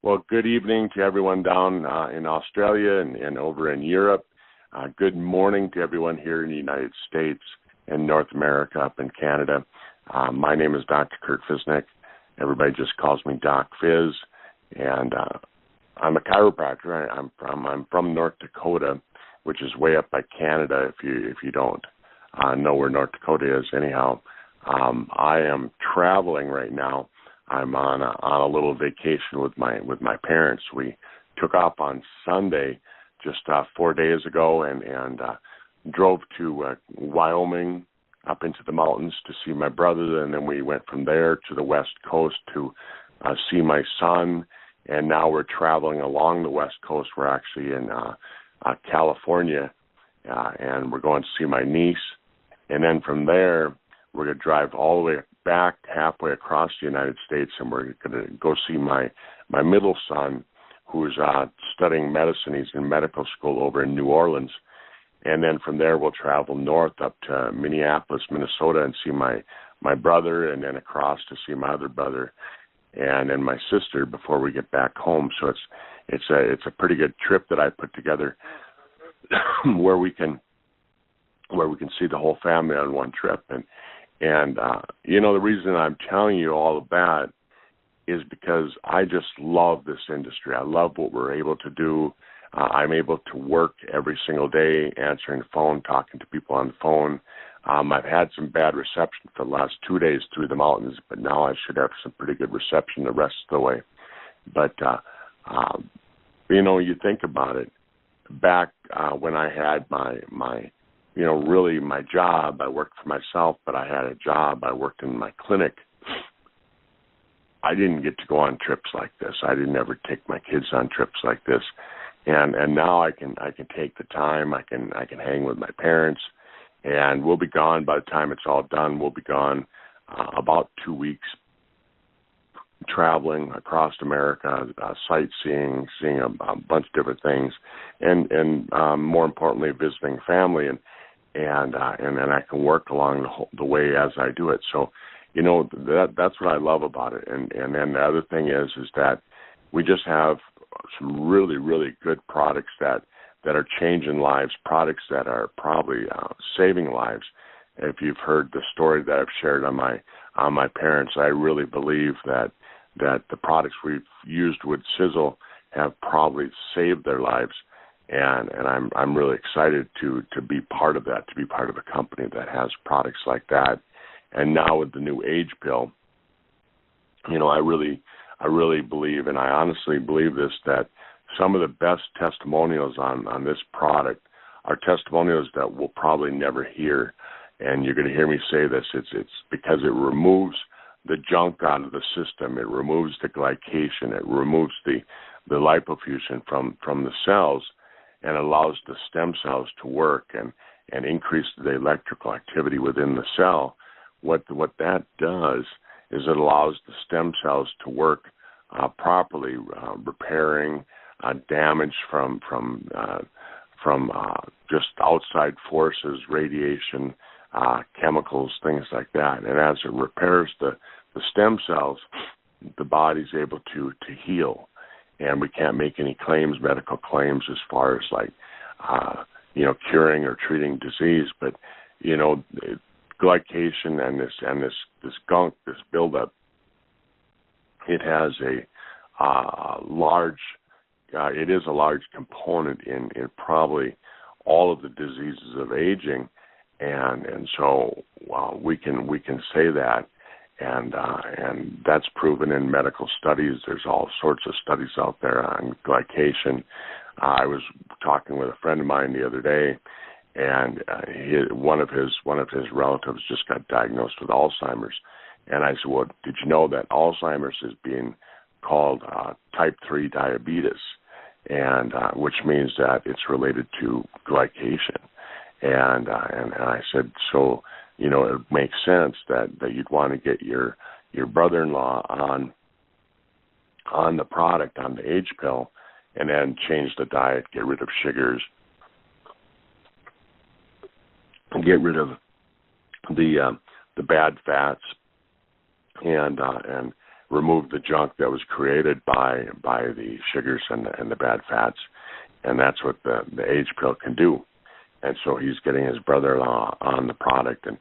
Well, good evening to everyone down in Australia and over in Europe. Good morning to everyone here in the United States and North America, up in Canada. My name is Dr. Kurt Fisnick. Everybody just calls me Doc Fizz, and I'm a chiropractor. I'm from North Dakota, which is way up by Canada. If you don't know where North Dakota is, anyhow, I am traveling right now. I'm on a little vacation with my parents. We took off on Sunday, just 4 days ago, and drove to Wyoming, up into the mountains to see my brother, and then we went from there to the West Coast to see my son, and now we're traveling along the West Coast. We're actually in California, and we're going to see my niece, and then from there we're going to drive all the way back halfway across the United States, and we're going to go see my middle son, who's studying medicine. He's in medical school over in New Orleans. And then from there, we'll travel north up to Minneapolis, Minnesota, and see my brother, and then across to see my other brother, and then my sister before we get back home. So it's a pretty good trip that I put together, where we can see the whole family on one trip. And the reason I'm telling you all of that is because I just love this industry. I love what we're able to do. I'm able to work every single day, answering the phone, talking to people on the phone. I've had some bad reception for the last 2 days through the mountains, but now I should have some pretty good reception the rest of the way. But, you think about it. Back when I had my really my job, I worked for myself, but I had a job. I worked in my clinic. I didn't get to go on trips like this. I didn't ever take my kids on trips like this. And now I can take the time. I can hang with my parents, and we'll be gone by the time it's all done. We'll be gone about 2 weeks, traveling across America, sightseeing, seeing a bunch of different things, and more importantly, visiting family, and then I can work along the way as I do it. So, that's what I love about it. And then the other thing is that we just have some really, really good products that are changing lives, products that are probably saving lives. If you've heard the story that I've shared on my parents, I really believe that the products we've used with Sizzle have probably saved their lives, and I'm really excited to be part of that, to be part of a company that has products like that. And now with the new A.G.E pill, I really believe, and I honestly believe this, that some of the best testimonials on this product are testimonials that we'll probably never hear. And you're going to hear me say this. It's because it removes the junk out of the system. It removes the glycation. It removes the lipofuscin from the cells, and allows the stem cells to work and increase the electrical activity within the cell. What that does is it allows the stem cells to work properly, repairing damage from just outside forces, radiation, chemicals, things like that. And as it repairs the stem cells, the body's able to heal. And we can't make any claims, medical claims, as far as curing or treating disease, but glycation and this gunk, this buildup, it has a large component in probably all of the diseases of aging, and so we can say that, and that's proven in medical studies. There's all sorts of studies out there on glycation. I was talking with a friend of mine the other day, and one of his relatives just got diagnosed with Alzheimer's. And I said, well, did you know that Alzheimer's is being called type 3 diabetes, and which means that it's related to glycation. And I said, so, it makes sense that you'd want to get your brother-in-law on the product, on the A.G.E pill, and then change the diet, get rid of sugars, get rid of the bad fats, and remove the junk that was created by the sugars and the bad fats, and that's what the A.G.E pill can do. And so he's getting his brother-in-law on the product, and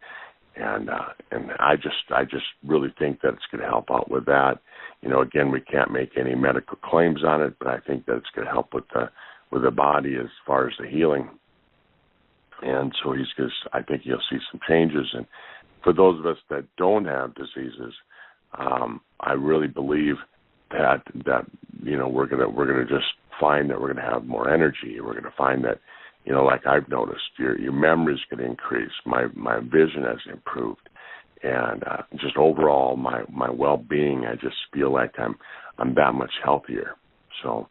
I just really think that it's going to help out with that. You know, again, we can't make any medical claims on it, but I think that it's going to help with the body as far as the healing. And so I think you'll see some changes. And for those of us that don't have diseases, I really believe that you know, we're gonna just find that we're gonna have more energy. We're gonna find that, you know, like I've noticed, your memory's going to increase. My vision has improved, and just overall my well-being. I just feel like I'm that much healthier. So,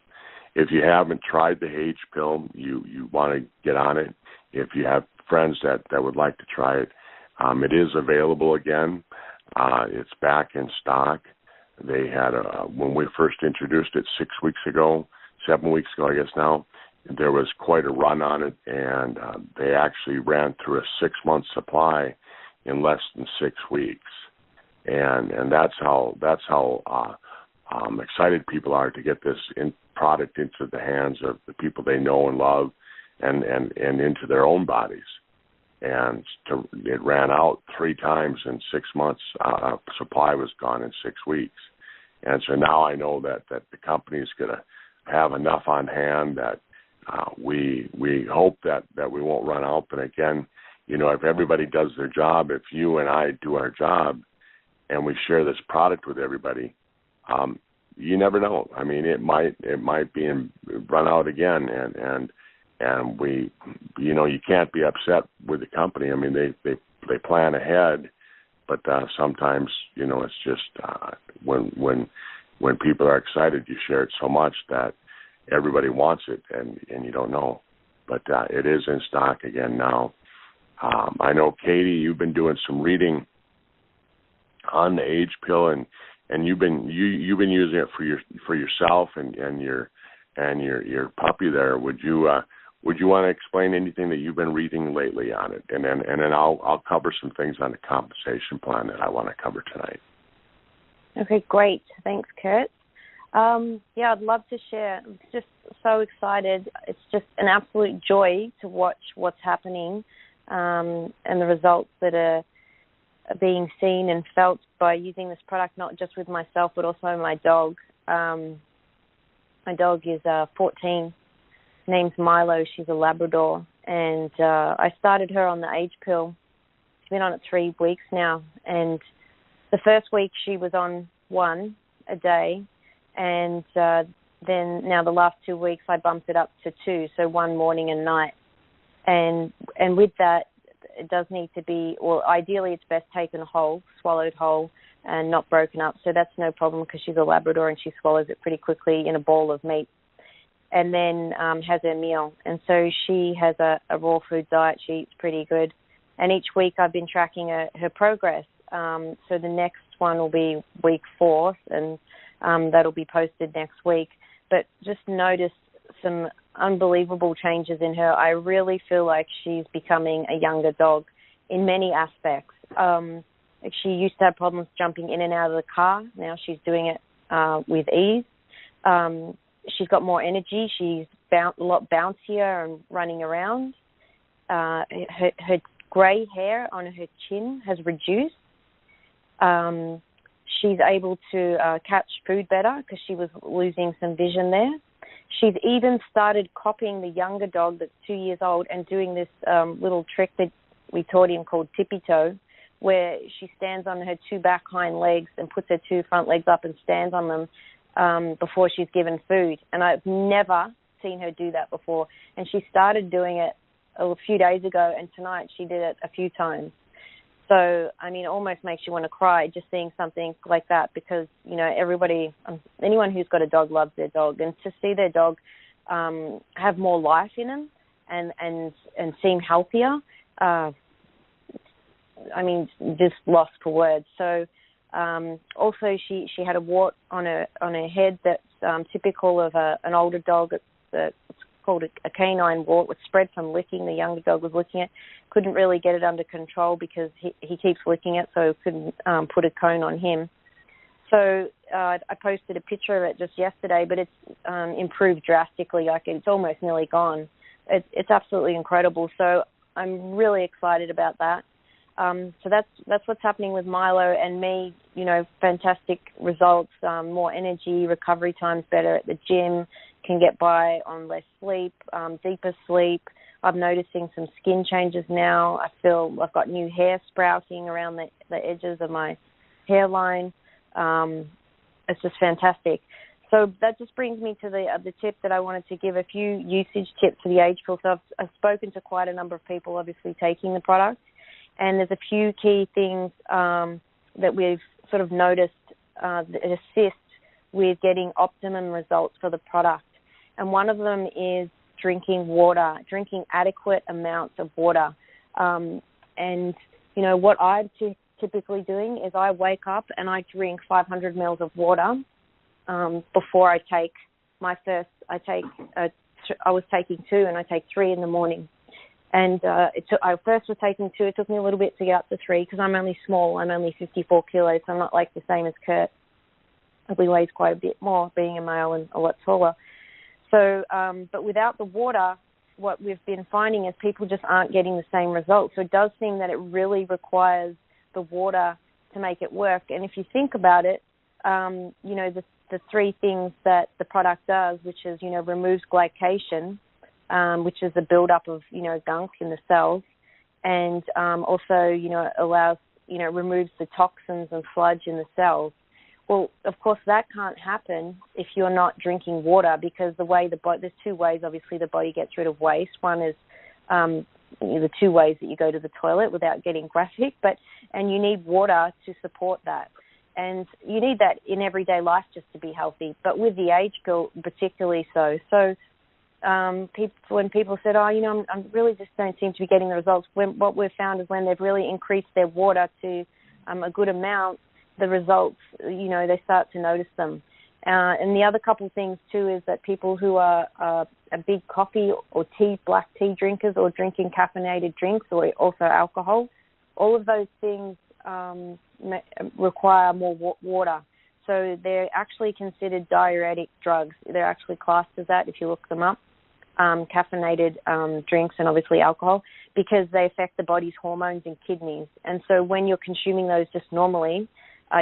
if you haven't tried the A.G.E pill, you want to get on it. If you have friends that would like to try it, it is available again. It's back in stock. They had when we first introduced it 7 weeks ago, I guess now. There was quite a run on it, and they actually ran through a 6-month supply in less than 6 weeks, and that's how excited people are to get this product into the hands of the people they know and love, and into their own bodies. And it ran out 3 times in 6 months. Supply was gone in 6 weeks, and so now I know that the company is going to have enough on hand that. We hope that we won't run out. But again, you know, if everybody does their job, if you and I do our job, and we share this product with everybody, you never know. I mean, it might be run out again, and we, you know, you can't be upset with the company. I mean, they plan ahead, but sometimes, you know, it's just when people are excited, you share it so much that everybody wants it, and you don't know. But it is in stock again now. I know, Katie, you've been doing some reading on the A.G.E pill, and you've been using it for yourself and your puppy there. Would you want to explain anything that you've been reading lately on it, and then I'll cover some things on the compensation plan that I want to cover tonight. Okay, great. Thanks, Kurt. Yeah, I'd love to share. I'm just so excited. It's just an absolute joy to watch what's happening and the results that are being seen and felt by using this product, not just with myself, but also my dog. My dog is 14, name's Milo. She's a Labrador, and I started her on the A.G.E pill. She's been on it 3 weeks now, and the first week she was on 1 a day. And then now the last 2 weeks I bumped it up to 2, so 1 morning and night. And with that, it does need to be, or ideally it's best taken whole, swallowed whole, and not broken up. So that's no problem because she's a Labrador and she swallows it pretty quickly in a bowl of meat. And then has her meal. And so she has a raw food diet. She eats pretty good. And each week I've been tracking her progress. So the next one will be week 4, and that'll be posted next week. But just noticed some unbelievable changes in her. I really feel like she's becoming a younger dog in many aspects. She used to have problems jumping in and out of the car. Now she's doing it with ease. She's got more energy. She's a lot bouncier and running around. Her grey hair on her chin has reduced. She's able to catch food better because she was losing some vision there. She's even started copying the younger dog that's 2 years old and doing this little trick that we taught him called tippy toe, where she stands on her 2 back hind legs and puts her 2 front legs up and stands on them before she's given food. And I've never seen her do that before. And she started doing it a few days ago, and tonight she did it a few times. So, I mean, it almost makes you want to cry just seeing something like that because, you know, anyone who's got a dog loves their dog. And to see their dog have more life in them and seem healthier, I mean, just lost for words. So, also she had a wart on her head that's typical of an older dog. It's called a canine wart, which spread from licking. The younger dog was licking it. Couldn't really get it under control because he keeps licking it, so couldn't put a cone on him. So I posted a picture of it just yesterday, but it's improved drastically. Like it's almost nearly gone. It's absolutely incredible. So I'm really excited about that. So that's what's happening with Milo and me. You know, fantastic results, more energy, recovery time's better at the gym, can get by on less sleep, deeper sleep. I'm noticing some skin changes now. I feel I've got new hair sprouting around the edges of my hairline. It's just fantastic. So that just brings me to the tip that I wanted to give, a few usage tips for the age pill. So I've spoken to quite a number of people obviously taking the product, and there's a few key things that we've sort of noticed that assist with getting optimum results for the product. And one of them is drinking water, drinking adequate amounts of water. And, you know, what I'm typically doing is I wake up and I drink 500 mils of water before I take my first, I was taking 2 and I take 3 in the morning. And I first was taking 2. It took me a little bit to get up to 3 because I'm only small. I'm only 54 kilos, so I'm not like the same as Kurt. He weighs quite a bit more, being a male and a lot taller. So, but without the water, what we've been finding is people just aren't getting the same results. So it does seem that it really requires the water to make it work. And if you think about it, you know, the 3 things that the product does, which is, you know, removes glycation, which is the buildup of, you know, gunk in the cells, and also, you know, allows, you know, removes the toxins and sludge in the cells. Well, of course, that can't happen if you're not drinking water, because the way there's 2 ways, obviously, the body gets rid of waste. One is the 2 ways that you go to the toilet without getting graphic, and you need water to support that. And you need that in everyday life just to be healthy, but with the age pill particularly so. So when people said, oh, you know, I really just don't seem to be getting the results, what we've found is when they've really increased their water to a good amount, the results, you know, they start to notice them. And the other couple of things, too, is that people who are a big coffee or black tea drinkers, or drinking caffeinated drinks, or also alcohol, all of those things require more water. So they're actually considered diuretic drugs. They're actually classed as that if you look them up, caffeinated drinks and obviously alcohol, because they affect the body's hormones and kidneys. And so when you're consuming those just normally,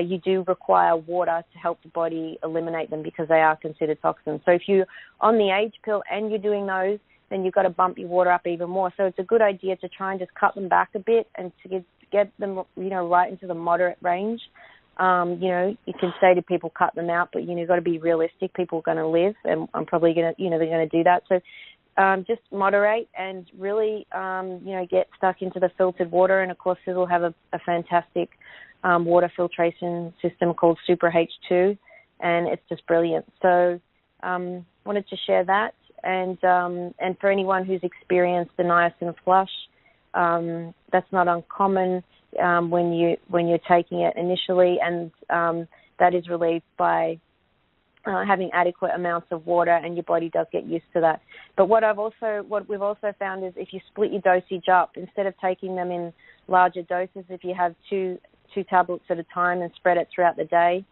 you do require water to help the body eliminate them, because they are considered toxins. So if you're on the age pill and you're doing those, then you've got to bump your water up even more. So it's a good idea to try and just cut them back a bit and to get them, you know, right into the moderate range. You know, you can say to people, cut them out, but, you know, you've got to be realistic. People are going to live, and I'm probably going to, you know, they're going to do that. So just moderate and really, you know, get stuck into the filtered water. And, of course, it will have a fantastic water filtration system called Super H2, and it's just brilliant. So wanted to share that. And for anyone who's experienced the niacin flush, that's not uncommon when you're taking it initially, and that is relieved by having adequate amounts of water, and your body does get used to that. But what we've also found is if you split your dosage up, instead of taking them in larger doses, if you have two tablets at a time and spread it throughout the day,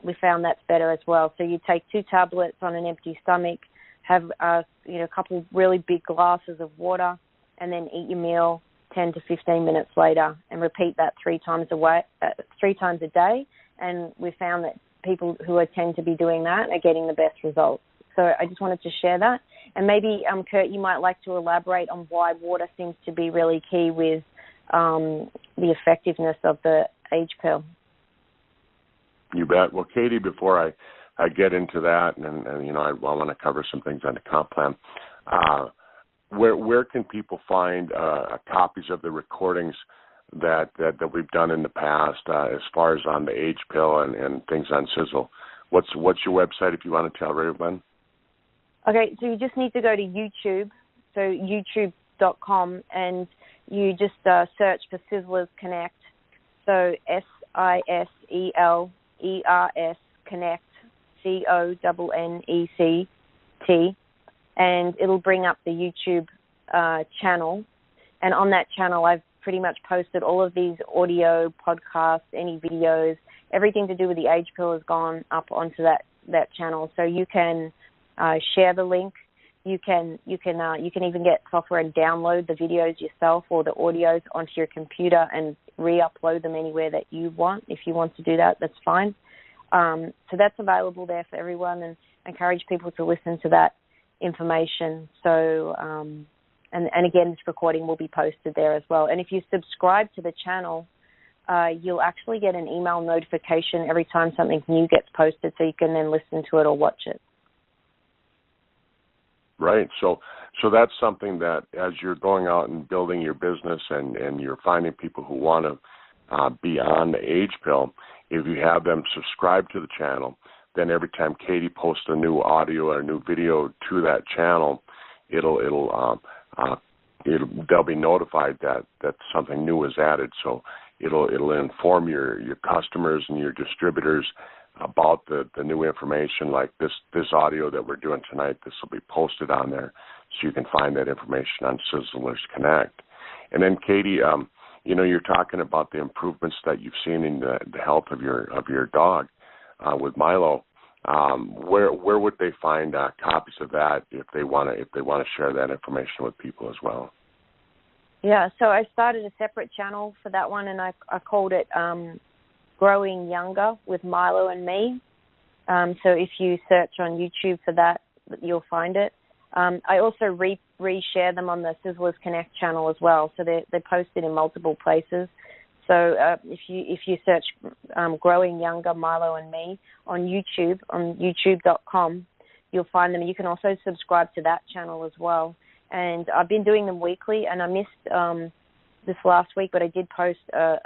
we found that's better as well. So you take 2 tablets on an empty stomach, have you know, a couple of really big glasses of water, and then eat your meal 10 to 15 minutes later, and repeat that 3 times a day. And we found that people who tend to be doing that are getting the best results. So I just wanted to share that. And maybe, Kurt, you might like to elaborate on why water seems to be really key with the effectiveness of the age pill. You bet. Well, Katie, before I get into that, and you know, I want to cover some things on the comp plan, where can people find copies of the recordings that we've done in the past, as far as on the age pill and things on Sizzle? What's your website, if you want to tell everyone? Okay, so you just need to go to YouTube, so youtube.com, and you just search for Siselers Connect, so SISELERS Connect, CONNECT, and it'll bring up the YouTube channel. And on that channel, I've pretty much posted all of these audio podcasts, any videos, everything to do with the age pill has gone up onto that channel. So you can share the link. You can even get software and download the videos yourself or the audios onto your computer and re-upload them anywhere that you want. If you want to do that, that's fine. So that's available there for everyone, and encourage people to listen to that information. So, and again, this recording will be posted there as well. And if you subscribe to the channel, you'll actually get an email notification every time something new gets posted, so you can then listen to it or watch it. Right. So that's something that as you're going out and building your business and you're finding people who want to be on the age pill, if you have them subscribe to the channel, then every time Katie posts a new audio or a new video to that channel, they'll be notified that something new is added. So it'll inform your customers and your distributors about the new information, like this audio that we're doing tonight. This will be posted on there, so you can find that information on Siselers Connect. And then, Katie, you're talking about the improvements that you've seen in the health of your dog with Milo. Where would they find copies of that if they want to share that information with people as well? Yeah, so I started a separate channel for that one, and I called it Growing Younger with Milo and Me. So if you search on YouTube for that, you'll find it. I also re-share them on the Siselers Connect channel as well, so they're posted in multiple places. So if you search Growing Younger, Milo and Me on YouTube, on youtube.com, you'll find them. You can also subscribe to that channel as well. And I've been doing them weekly, and I missed this last week, but I did post, I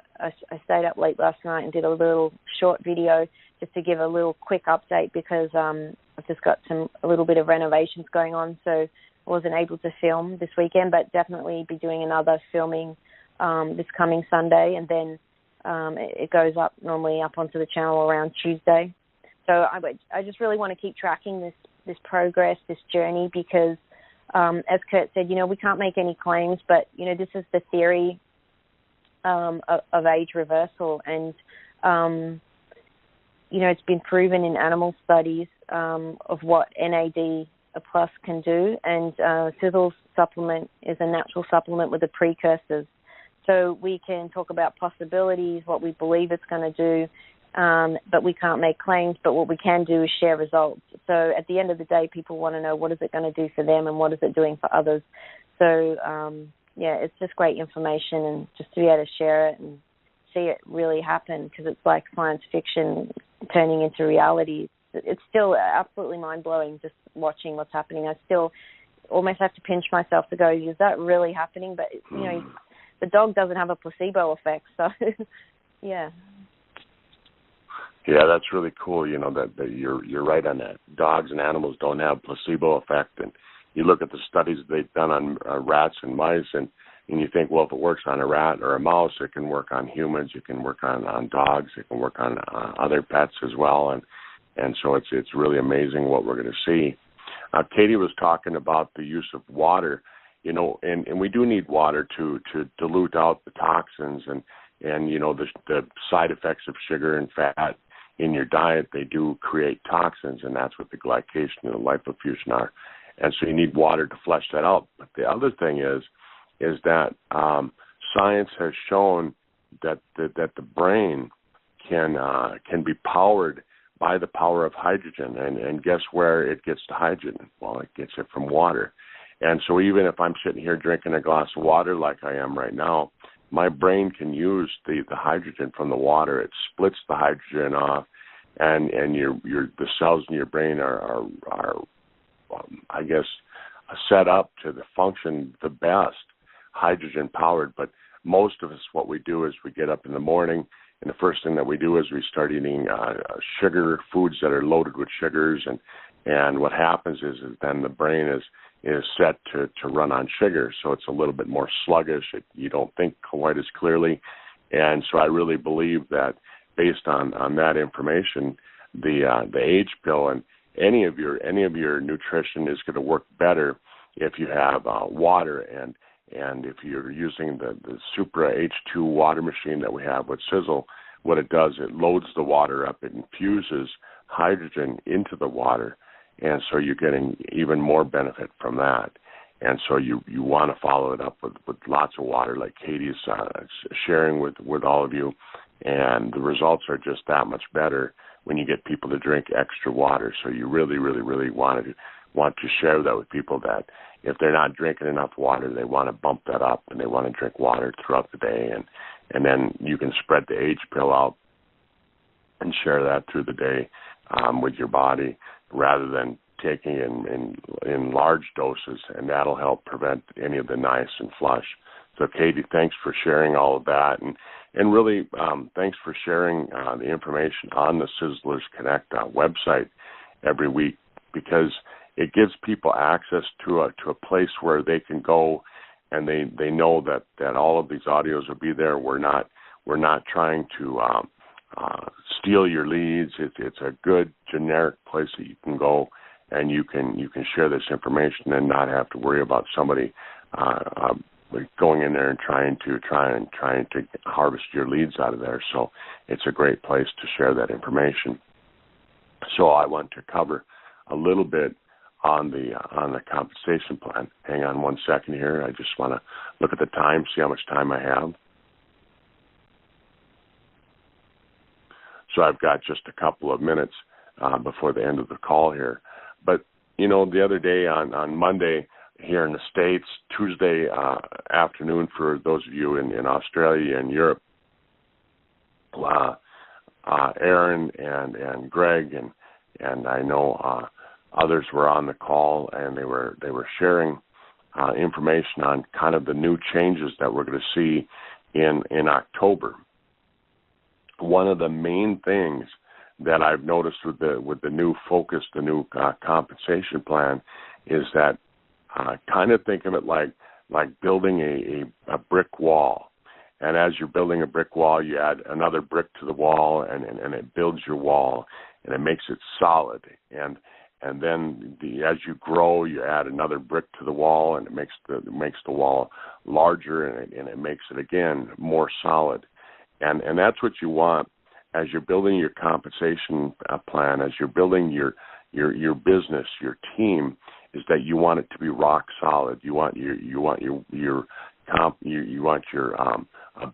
stayed up late last night and did a little short video just to give a little quick update, because I've just got a little bit of renovations going on, so I wasn't able to film this weekend, but definitely be doing another filming this coming Sunday, and then it goes up normally up onto the channel around Tuesday. So I just really want to keep tracking this progress, this journey, because as Kurt said, we can't make any claims, but, this is the theory of age reversal. And, it's been proven in animal studies of what NAD+ can do. And Sizzle's supplement is a natural supplement with the precursors. So we can talk about possibilities, what we believe it's going to do, but we can't make claims. But what we can do is share results. So at the end of the day, people want to know, what is it going to do for them and what is it doing for others. So, it's just great information, and just to be able to share it and see it really happen, because it's like science fiction turning into reality. It's still absolutely mind-blowing just watching what's happening. I still almost have to pinch myself to go, is that really happening? But, the dog doesn't have a placebo effect, so, yeah. Yeah, that's really cool, that you're right on that. Dogs and animals don't have placebo effect, and you look at the studies they've done on rats and mice, and you think, well, if it works on a rat or a mouse, it can work on humans, it can work on dogs, it can work on other pets as well, and so it's really amazing what we're going to see. Katie was talking about the use of water, and we do need water to dilute out the toxins and the side effects of sugar and fat in your diet. They do create toxins, and that's what the glycation and the lipofuscin are. And so you need water to flush that out. But the other thing is that science has shown that the brain can be powered by the power of hydrogen. And guess where it gets the hydrogen? Well, it gets it from water. And so even if I'm sitting here drinking a glass of water like I am right now, my brain can use the hydrogen from the water. It splits the hydrogen off, and the cells in your brain are I guess, set up to function the best, hydrogen powered. But most of us, what we do is we get up in the morning, and the first thing that we do is we start eating sugar foods that are loaded with sugars, and what happens is then the brain is set to run on sugar, so it's a little bit more sluggish. You don't think quite as clearly, and so I really believe that based on that information, the age pill and any of your nutrition is going to work better if you have water, and if you're using the Supra H2 water machine that we have with Sizzle, what it does, it loads the water up. It infuses hydrogen into the water, and so you're getting even more benefit from that. And so you want to follow it up with lots of water, like Katie's sharing with all of you, and the results are just that much better when you get people to drink extra water. So you really, really, really want to share that with people, that if they're not drinking enough water, they want to bump that up, and they want to drink water throughout the day. And then you can spread the A.G.E pill out and share that through the day with your body, rather than taking in large doses, and that'll help prevent any of the nice and flush. So, Katie, thanks for sharing all of that, and really thanks for sharing the information on the Siselers Connect website every week, because it gives people access to a place where they can go, and they know that all of these audios will be there. We're not trying to steal your leads. It's a good generic place that you can go, and you can share this information and not have to worry about somebody going in there and trying to harvest your leads out of there. So it's a great place to share that information. So I want to cover a little bit on the compensation plan. Hang on one second here. I just want to look at the time, see how much time I have. So I've got just a couple of minutes before the end of the call here. But, you know, the other day on Monday here in the States, Tuesday afternoon for those of you in Australia and Europe, Aaron and Greg and I know others were on the call, and they were sharing information on kind of the new changes that we're going to see in October. One of the main things that I've noticed with the new focus, the new compensation plan, is that kind of think of it like building a brick wall. And as you're building a brick wall, you add another brick to the wall, and it builds your wall, and it makes it solid. And then as you grow, you add another brick to the wall, and it makes the wall larger, and it makes it again more solid. And that's what you want as you're building your compensation plan, as you're building your business, your team, is that you want it to be rock solid. You want your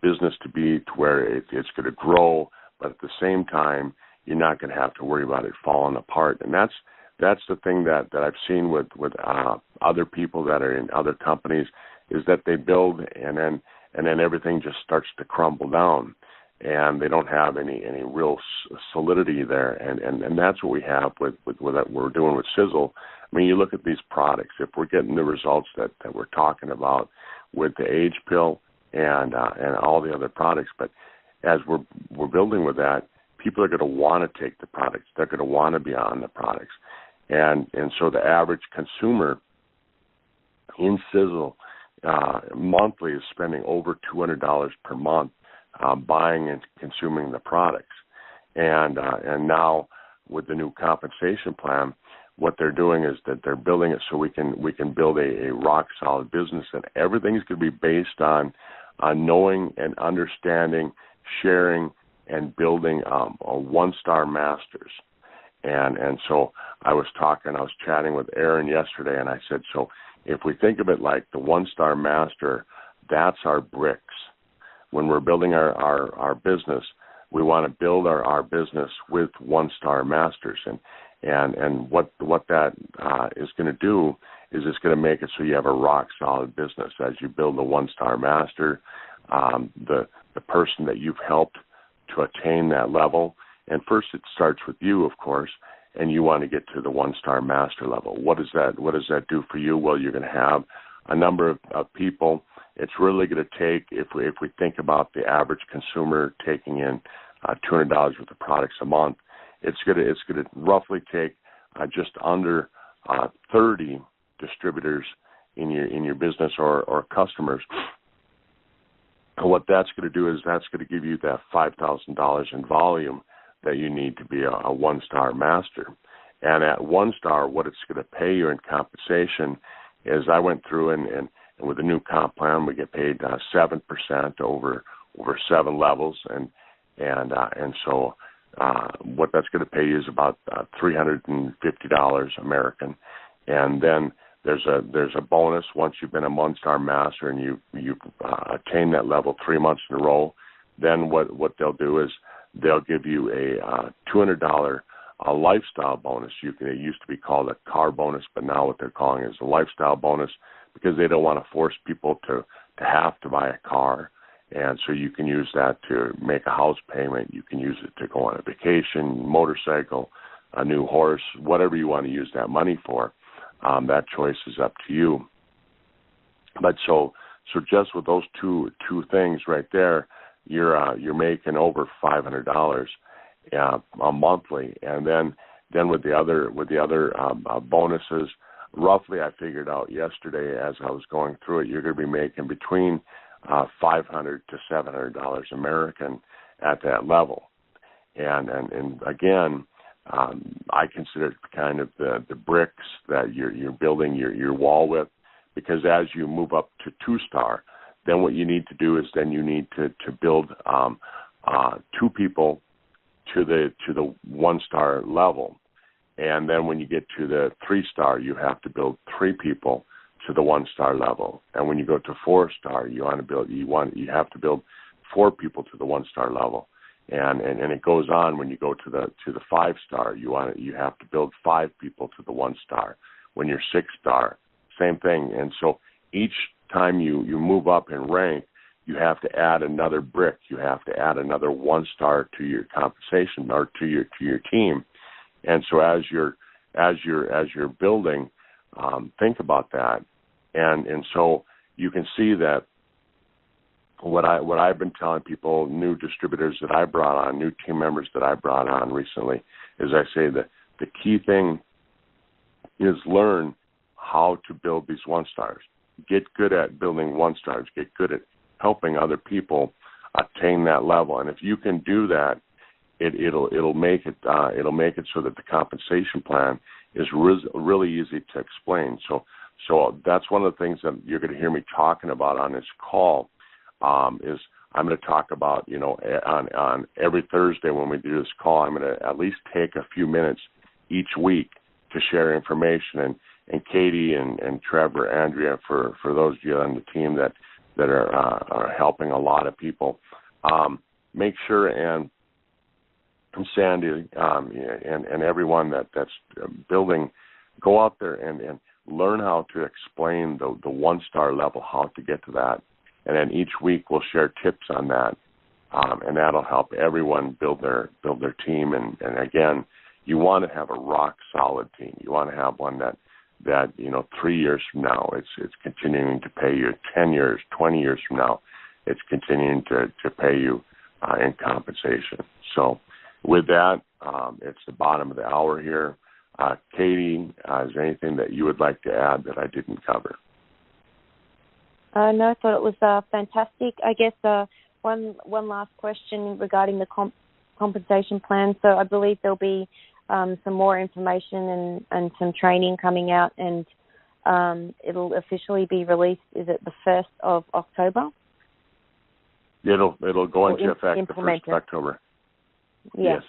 business to be to where it's going to grow, but at the same time, you're not going to have to worry about it falling apart. And that's the thing that I've seen with other people that are in other companies, is that they build and then everything just starts to crumble down, and they don't have any real solidity there. And that's what we have with what we're doing with Sizzle. I mean, you look at these products. If we're getting the results that we're talking about with the A.G.E pill and all the other products, but as we're building with that, people are going to want to take the products. They're going to want to be on the products. And so the average consumer in Sizzle monthly is spending over $200 per month buying and consuming the products. And now with the new compensation plan, what they're doing is that they're building it so we can build a rock solid business, and everything's going to be based on knowing and understanding, sharing, and building a one-star masters. And so I was chatting with Aaron yesterday, and I said, so if we think of it like the one-star master, that's our bricks. When we're building our business, we want to build our business with one-star masters. And what that is going to do is it's going to make it so you have a rock-solid business. As you build a one-star master, the person that you've helped to attain that level, and first it starts with you, of course, and you want to get to the one-star master level. What does that do for you? Well, you're going to have a number of people. It's really going to take, if we think about the average consumer taking in $200 worth of products a month, it's going to roughly take just under 30 distributors in your business or customers. And what that's going to do is that's going to give you that $5,000 in volume that you need to be a one-star master. And at one star, what it's going to pay you in compensation is, I went through and with the new comp plan, we get paid 7% over 7 levels, and and so what that's going to pay you is about $350 American, and then there's a bonus once you've been a one-star master and you've attained that level 3 months in a row. Then what they'll do is they'll give you a $200 lifestyle bonus. It used to be called a car bonus, but now what they're calling is a lifestyle bonus, because they don't want to force people to have to buy a car. And so you can use that to make a house payment. You can use it to go on a vacation, motorcycle, a new horse, whatever you want to use that money for. That choice is up to you. But so just with those two things right there, you're making over $500 monthly, and then with the other bonuses, roughly I figured out yesterday as I was going through it, you're going to be making between $500 to $700 American at that level, and again, I consider it kind of the bricks that you're building your wall with, because as you move up to 2-star, then what you need to do is then you need to build 2 people to the 1-star level, and then when you get to the 3-star, you have to build 3 people to the 1-star level, and when you go to 4-star, you have to build 4 people to the 1-star level, and it goes on. When you go to the 5-star, you have to build 5 people to the 1-star. When you're 6-star, same thing, and so each time you move up in rank, you have to add another brick. You have to add another 1-star to your compensation or to your team. And so as you're building, think about that. And so you can see that what I've been telling people, new distributors that I brought on, new team members that I brought on recently, is I say that the key thing is learn how to build these 1-stars. Get good at building 1-stars. Get good at helping other people attain that level. And if you can do that, it'll make it so that the compensation plan is really easy to explain. So that's one of the things that you're going to hear me talking about on this call. Is I'm going to talk about, on every Thursday when we do this call, I'm going to at least take a few minutes each week to share information. And Katie and Trevor, Andrea, for those of you on the team that are helping a lot of people, make sure, and Sandy and everyone that's building, go out there and learn how to explain the 1-star level, how to get to that. And then each week we'll share tips on that, and that'll help everyone build their team. And again, you want to have a rock solid team. You want to have one that 3 years from now it's continuing to pay you. 10 years, 20 years from now, it's continuing to pay you in compensation. So with that, it's the bottom of the hour here. Katie, is there anything that you would like to add that I didn't cover? No, I thought it was fantastic. I guess one last question regarding the compensation plan. So I believe there'll be some more information and some training coming out, and it'll officially be released. Is it the 1st of October? It'll go into effect the 1st of October. Yeah. Yes.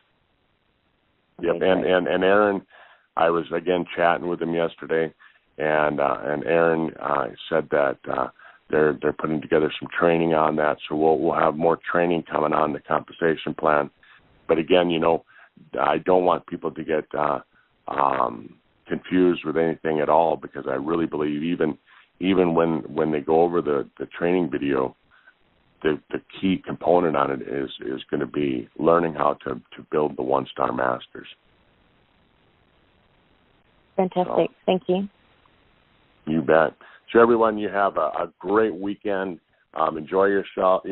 Yep. And Aaron, I was again chatting with him yesterday, and Aaron said that they're putting together some training on that. So we'll have more training coming on the compensation plan. But again, I don't want people to get confused with anything at all, because I really believe even when they go over the training video, the key component on it is going to be learning how to build the 1-star masters. Fantastic. So, thank you. You bet. So everyone, you have a great weekend. Enjoy yourself.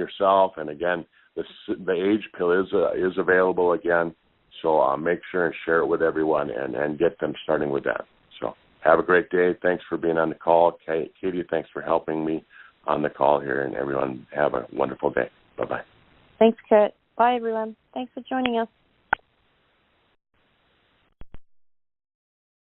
And again, the A.G.E pill is available again. So make sure and share it with everyone and get them starting with that. So have a great day. Thanks for being on the call. Katie, thanks for helping me on the call here. And everyone, have a wonderful day. Bye-bye. Thanks, Kurt. Bye, everyone. Thanks for joining us.